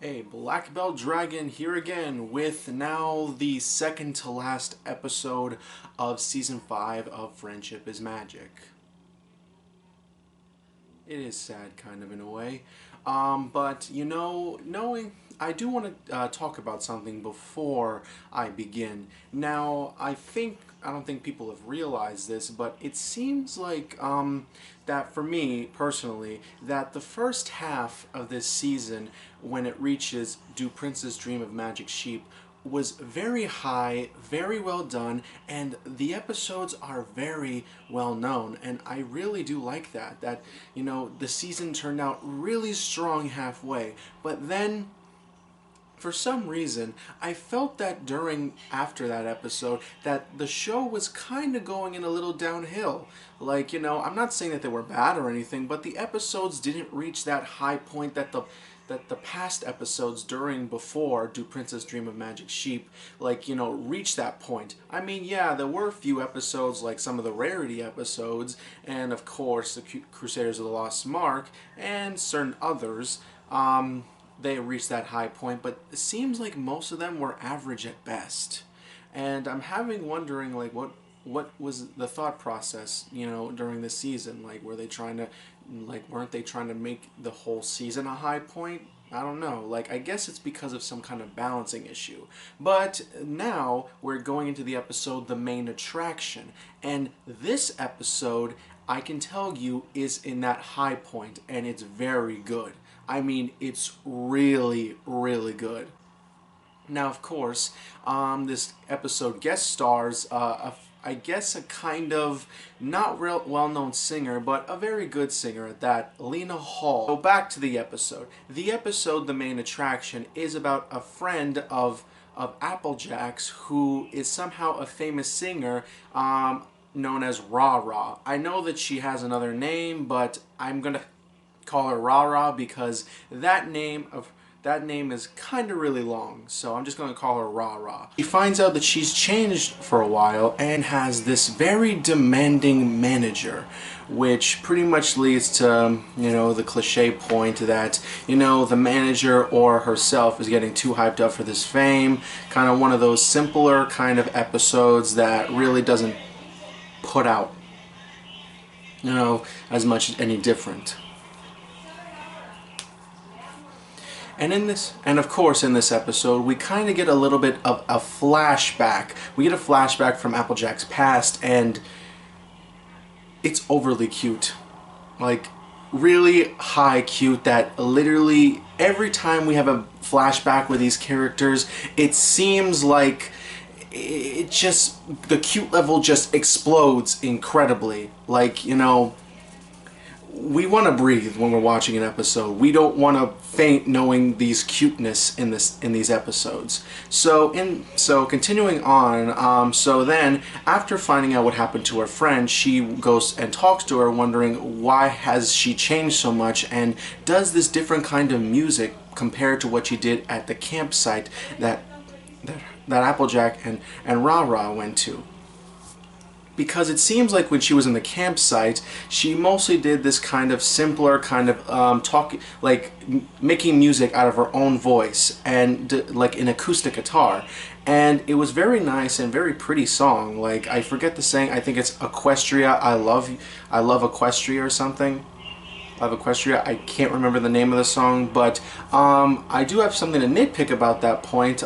Hey, Black Belt Dragon here again with now the second to last episode of Season 5 of Friendship is Magic. It is sad, kind of, in a way. But, knowing... I do want to talk about something before I begin. Now, I don't think people have realized this, but it seems like, that for me, personally, that the first half of this season, when it reaches Do Princes Dream of Magic Sheep, was very high, very well done, and the episodes are very well known, and I really do like that, the season turned out really strong halfway, but then for some reason, I felt that after that episode, that the show was kind of going in a little downhill. I'm not saying that they were bad or anything, but the episodes didn't reach that high point that the past episodes before Do Princess Dream of Magic Sheep, reached that point. I mean, yeah, there were a few episodes, like some of the Rarity episodes, and of course, the Crusaders of the Lost Mark, and certain others, they reached that high point, but it seems like most of them were average at best. And I'm wondering, what was the thought process, during the season? Were they trying to, weren't they trying to make the whole season a high point? I don't know. I guess it's because of some kind of balancing issue. But now we're going into the episode, The Main Attraction. And this episode, I can tell you, is in that high point, and it's very good. I mean, it's really, really good. Now, of course, this episode guest stars, I guess, a kind of not real well-known singer, but a very good singer at that, Lena Hall. So back to the episode. The episode, The Main Attraction, is about a friend of Applejack's who is somehow a famous singer, known as Ra Ra. I know that she has another name, but I'm gonna call her Ra Ra because that name is kind of really long, so I'm just going to call her Ra Ra. She finds out that she's changed for a while and has this very demanding manager, which pretty much leads to, the cliche point that, the manager or herself is getting too hyped up for this fame. Kind of one of those simpler kind of episodes that really doesn't put out, as much any different. And of course in this episode we kind of get a little bit of a flashback. We get a flashback from Applejack's past, and it's overly cute. Really high cute, that literally every time we have a flashback with these characters, it seems like the cute level just explodes incredibly. We want to breathe when we're watching an episode. We don't want to faint knowing these cuteness in these episodes. So continuing on, so then after finding out what happened to her friend, she goes and talks to her, wondering why has she changed so much, and does this different kind of music compared to what she did at the campsite that Applejack and Ra Ra went to. Because it seems like when she was in the campsite, she mostly did this kind of simpler kind of making music out of her own voice, and like an acoustic guitar, and it was very nice and very pretty song. I forget the saying. I think it's Equestria. I love Equestria or something. I love Equestria. I can't remember the name of the song, but I do have something to nitpick about that point.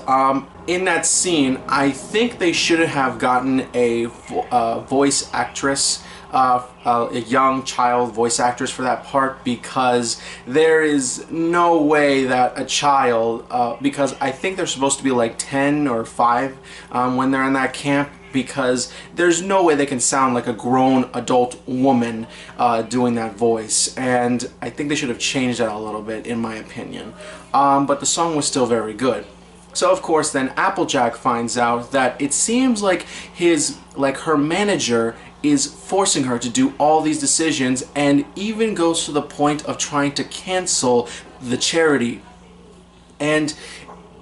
In that scene, I think they should have gotten a voice actress, a young child voice actress for that part, because there is no way that a child, because I think they're supposed to be like 10 or 5 when they're in that camp, because there's no way they can sound like a grown adult woman doing that voice, and I think they should have changed that a little bit, in my opinion. But the song was still very good. So of course then Applejack finds out that it seems like her manager is forcing her to do all these decisions, and even goes to the point of trying to cancel the charity. And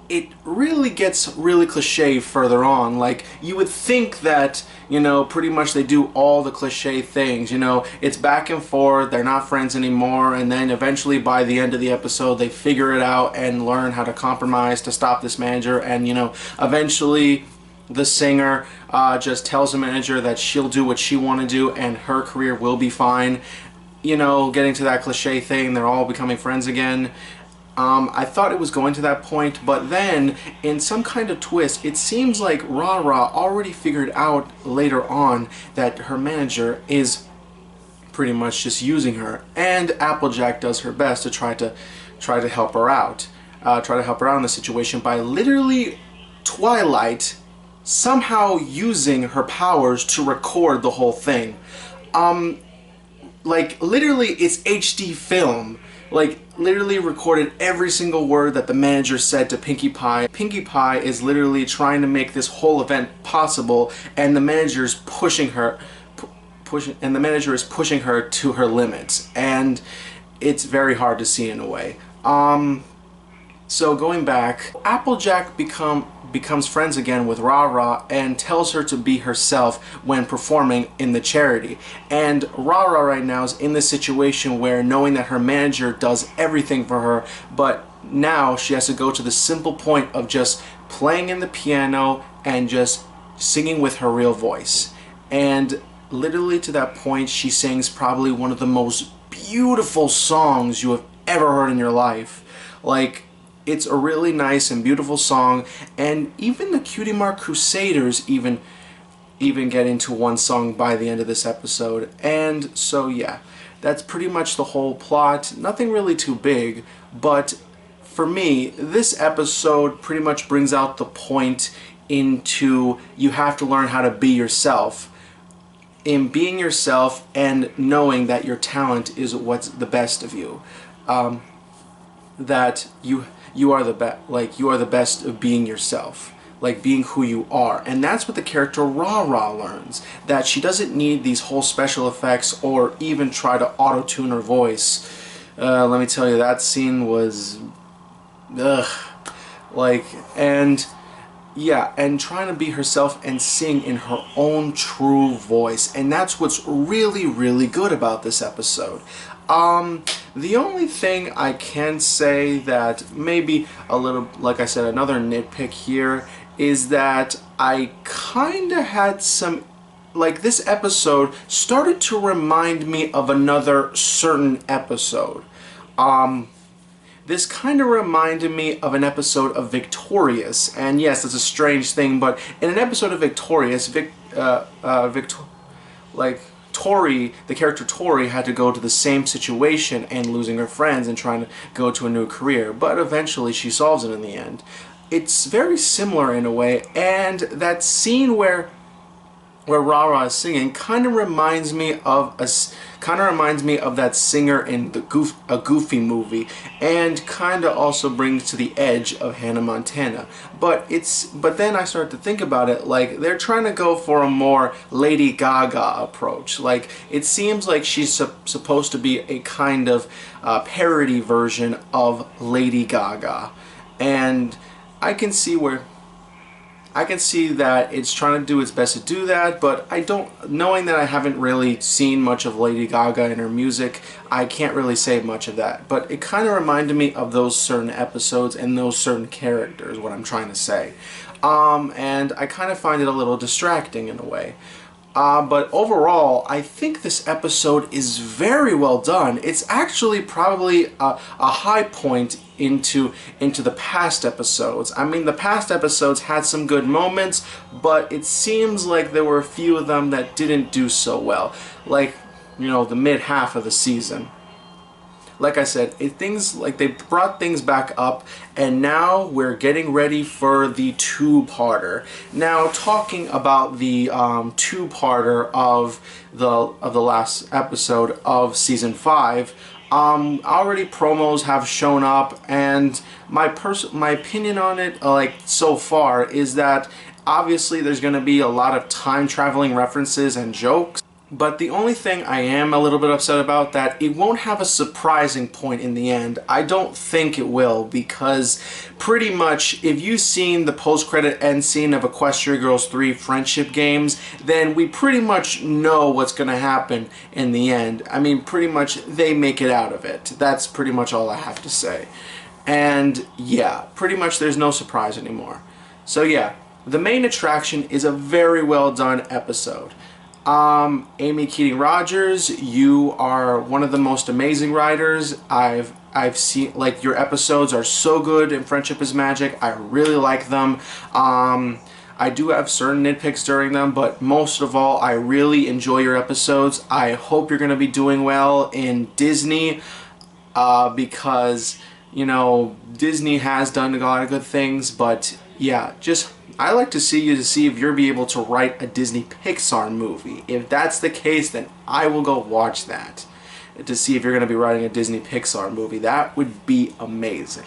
it really gets really cliche further on. Like, you would think that, you know, pretty much they do all the cliche things, you know, it's back and forth, they're not friends anymore, and then eventually by the end of the episode they figure it out and learn how to compromise to stop this manager, and, you know, eventually the singer just tells the manager that she'll do what she want to do and her career will be fine. You know, getting to that cliche thing, they're all becoming friends again. I thought it was going to that point, but then, in some kind of twist, it seems like Ra-Ra already figured out later on that her manager is pretty much just using her, and Applejack does her best to try to help her out, in the situation by literally Twilight somehow using her powers to record the whole thing. Like, literally, it's HD film. Like, literally recorded every single word that the manager said to Pinkie Pie. Pinkie Pie is literally trying to make this whole event possible, and the manager's pushing her, and the manager is pushing her to her limits, and it's very hard to see in a way. So going back, Applejack becomes friends again with Ra-Ra and tells her to be herself when performing in the charity. And Ra-Ra right now is in this situation where, knowing that her manager does everything for her, but now she has to go to the simple point of just playing in the piano and just singing with her real voice. And literally to that point, she sings probably one of the most beautiful songs you have ever heard in your life. Like, it's a really nice and beautiful song, and even the Cutie Mark Crusaders even get into one song by the end of this episode. And so yeah, that's pretty much the whole plot. Nothing really too big, but for me, this episode pretty much brings out the point into you have to learn how to be yourself. In being yourself and knowing that your talent is what's the best of you. That you are the best, like, you are the best of being yourself, like being who you are. And that's what the character Ra-Ra learns, that she doesn't need these whole special effects or even try to auto-tune her voice. Let me tell you, that scene was like, and yeah, and trying to be herself and sing in her own true voice. And that's what's really, really good about this episode. The only thing I can say that maybe a little, like I said, another nitpick here, is that I kinda had some, like, this episode started to remind me of another certain episode. This kind of reminded me of an episode of Victorious, and yes, it's a strange thing, but in an episode of Victorious, Tori, the character Tori, had to go to the same situation and losing her friends and trying to go to a new career, but eventually she solves it in the end. It's very similar in a way, and that scene where Ra-Ra is singing kind of reminds me of that singer in a Goofy movie, and kind of also brings to the edge of Hannah Montana. But then I start to think about it, like, they're trying to go for a more Lady Gaga approach. Like, it seems like she's supposed to be a kind of parody version of Lady Gaga, and I can see that it's trying to do its best to do that, but knowing that I haven't really seen much of Lady Gaga in her music, I can't really say much of that. But it kind of reminded me of those certain episodes and those certain characters, what I'm trying to say. And I kind of find it a little distracting in a way. But overall, I think this episode is very well done. It's actually probably a high point into the past episodes. I mean, the past episodes had some good moments, but it seems like there were a few of them that didn't do so well. Like, you know, the mid half of the season. Like I said, they brought things back up, and now we're getting ready for the two-parter. Now, talking about the two-parter of the last episode of season 5, already promos have shown up, and my opinion on it, like, so far, is that obviously there's going to be a lot of time traveling references and jokes. But the only thing I am a little bit upset about, that it won't have a surprising point in the end. I don't think it will, because pretty much if you've seen the post-credit end scene of Equestria Girls 3 Friendship Games, then we pretty much know what's going to happen in the end. I mean, pretty much they make it out of it. That's pretty much all I have to say. And yeah, pretty much there's no surprise anymore. So yeah, the main attraction is a very well done episode. Amy Keating Rogers, you are one of the most amazing writers I've seen. Like, your episodes are so good in Friendship is Magic. I really like them. I do have certain nitpicks during them, but most of all, I really enjoy your episodes. I hope you're going to be doing well in Disney, because, you know, Disney has done a lot of good things, but yeah, just I like to see you to see if you'll be able to write a Disney Pixar movie. If that's the case, then I will go watch that to see if you're going to be writing a Disney Pixar movie. That would be amazing.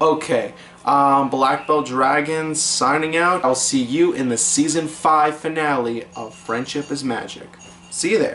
Okay, Black Belt Dragons signing out. I'll see you in the Season 5 finale of Friendship is Magic. See you there.